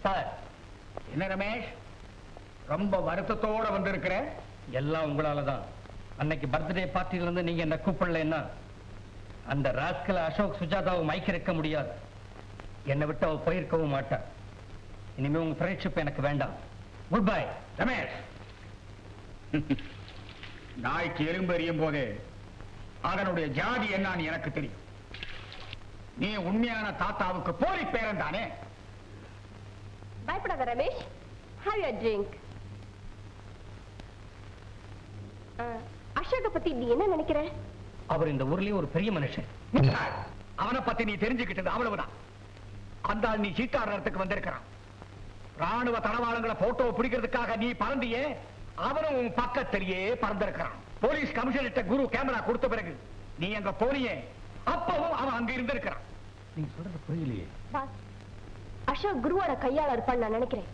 Sir, என்ன ரமேஷ், ரொம்ப வருத்தத்தோட வந்திருக்கிற? எல்லாம் உங்களாலதான். அன்னைக்கு பர்த்டே பார்ட்டில இருந்து நீங்க என்ன கூப்பிடலன்னா அந்த ராஸ்கல் அசோக் சுஜாதாவை மயக்கிருக்க முடியாது. என்னை விட்டு அவ போயிருக்கவும் மாட்டார். இனிமே உங்க ஃப்ரெண்ட்ஷிப் எனக்கு வேண்டாம். Good bye. ரமேஷ், நாய்க்கு எலும்பு எறியும் போது அதனுடைய ஜாதி என்னன்னு எனக்கு தெரியும். நீ உண்மையான தாத்தாவுக்கு போலி பேரன் தானே? பயப்படாத ரமேஷ். Have you drink. அசோக பத்தி நீ என்ன நினைக்கிற? அவர் இந்த ஊர்லயே ஒரு பெரிய மனுஷன். அவனை பத்தி நீ தெரிஞ்சுக்கிட்டது அவ்வளவுதான். அந்த ஆள் நீ சீட்டாடுறதுக்கு வந்திருக்கிறான். ராணுவ தளவாளங்களை போட்டோ பிடிக்கிறதுக்காக நீ பறந்தியே, அவனும் உன் பக்கத்திலேயே பறந்திருக்கிறான். போலீஸ் கமிஷனர்கிட்ட குரு கேமரா கொடுத்த பிறகு நீ அங்க போனியே, அப்பவும் அவன் அங்க இருந்திருக்கிறான். நீங்க சொல்றது புரியலையே. அசோக் குருவோட கையால இருப்பான்னு நான் நினைக்கிறேன்.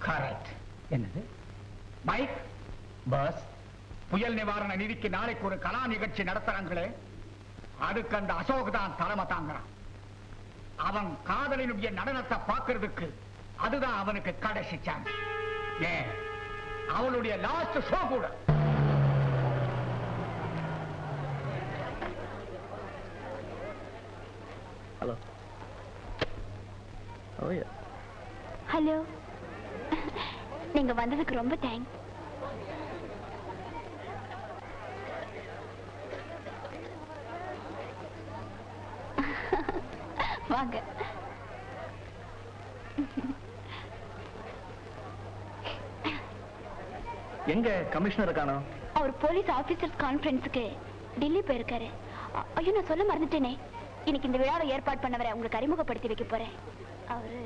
கரெக்ட். என்னது? மைக் பஸ் புயல் நிவாரண நிதிக்கு நாளைக்கு ஒரு கலா நிகழ்ச்சி நடத்துறாங்களே, அதுக்கு அந்த அசோக் தான் தலைமை தாங்கிறான். அவன் காதலினுடைய நடனத்தை பார்க்கறதுக்கு அதுதான் அவனுக்கு கடைசி சான்ஸ். ஏன், அவளுடைய லாஸ்ட் ஷோ கூட. ஹலோ. ஹலோ, நீங்க வந்ததுக்கு ரொம்ப தேங்க்ஸ். வாங்க. எங்க கமிஷனர் காணோம்? அவர் போலீஸ் ஆபீசர்ஸ் கான்ஃபரன்ஸுக்கு டெல்லி போயிருக்காரு. ஐயோ, நான் சொல்ல மறந்துட்டேனே. இன்னைக்கு இந்த விழாவை ஏற்பாடு பண்ணவரை உங்களுக்கு அறிமுகப்படுத்தி வைக்க போறேன். அவரு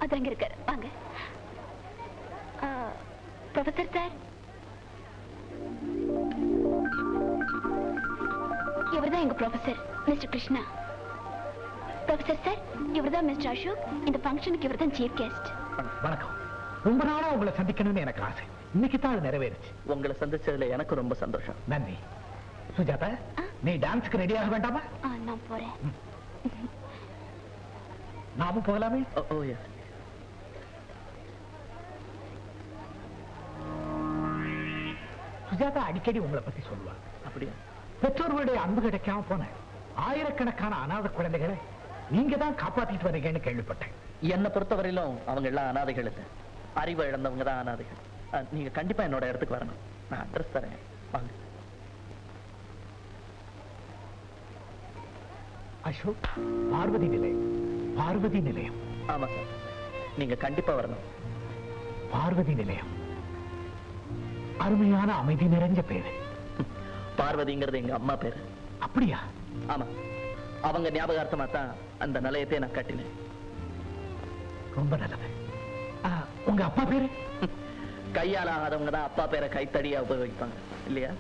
அது அங்க இருக்காரு. வாங்க. ப்ரொஃபசர் சார், இவர்தான் எங்க professor mister Krishna. Professor sir, இவர்தான் மிஸ்டர் அசோக். இந்த ஃபங்க்ஷனுக்கு இவர்தான் சீஃப் கெஸ்ட். வணக்கம். ரொம்ப நாளா உங்களை சந்திக்கணும்னு எனக்கு ஆசை. இன்னைக்கு தான் அது நிறைவேறுச்சு. உங்களை சந்திச்சதுல எனக்கு ரொம்ப சந்தோஷம். நன்றி. சுஜாதா, நீ டான்ஸ்க்கு ரெடி ஆக வேண்டாமா? நான் போறேன். நாமும் போகலாமே? ஓ எஸ். சுஜாதா அடிக்கடி உங்களை பத்தி சொல்லுவா. அப்படியா? பெற்றோர்களுடைய அன்பு கிடைக்காம போன ஆயிரக்கணக்கான அநாத குழந்தைகளை நீங்க தான் காப்பாத்திட்டு வரீங்கன்னு கேள்விப்பட்டேன். என்னை பொறுத்தவரையிலும் அவங்க எல்லாம் அனாதைகள் இல்லை, அறிவை இழந்தவங்க தான் அனாதைகள். நீங்க கண்டிப்பா என்னோட இடத்துக்கு வரணும். நான் அட்ரஸ் தரேன், வாங்க. அசோக், பார்வதி நிலையம். பார்வதி நிலையம். ஆமா சார், நீங்க கண்டிப்பா வரணும். பார்வதி நிலையம் அருமையான அமைதி நிறைஞ்ச பேரு. பார்வதிங்கிறது எங்க அம்மா பேரு. அப்படியா? ஆமா, அவங்க ஞாபகார்த்தமா தான் அந்த நிலையத்தை நான் கட்டினேன். ரொம்ப நல்லது. உங்க அப்பா பேரு? கையால் ஆகாதவங்க தான் அப்பா பேரை கைத்தடியா உபயோகிப்பாங்க இல்லையா?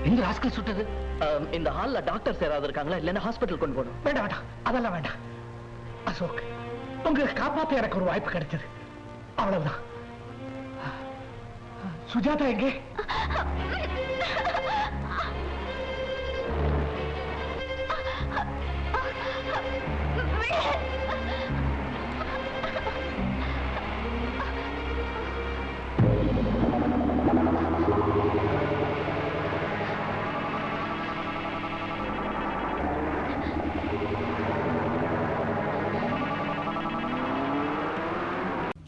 எந்த ராஸ்கல் சுட்டது? இந்த ஹால்ல டாக்டர்ஸ் யாராவது இருக்காங்களா? இல்லைன்னா ஹாஸ்பிட்டல் கொண்டு போகணும். வேண்டாம் வேண்டாம், அதெல்லாம் வேண்டாம். அசோக், உங்களை காப்பாத்த எனக்கு ஒரு வாய்ப்பு கிடைச்சது, அவ்வளவுதான். சுஜாதா எங்கே?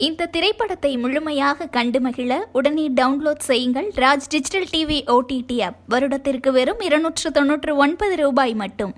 இந்த திரைப்படத்தை முழுமையாக கண்டு மகிழ உடனே டவுன்லோட் செய்யுங்கள் Raj digital TV OTT app. வருடத்திற்கு வெறும் 299 ரூபாய் மட்டும்.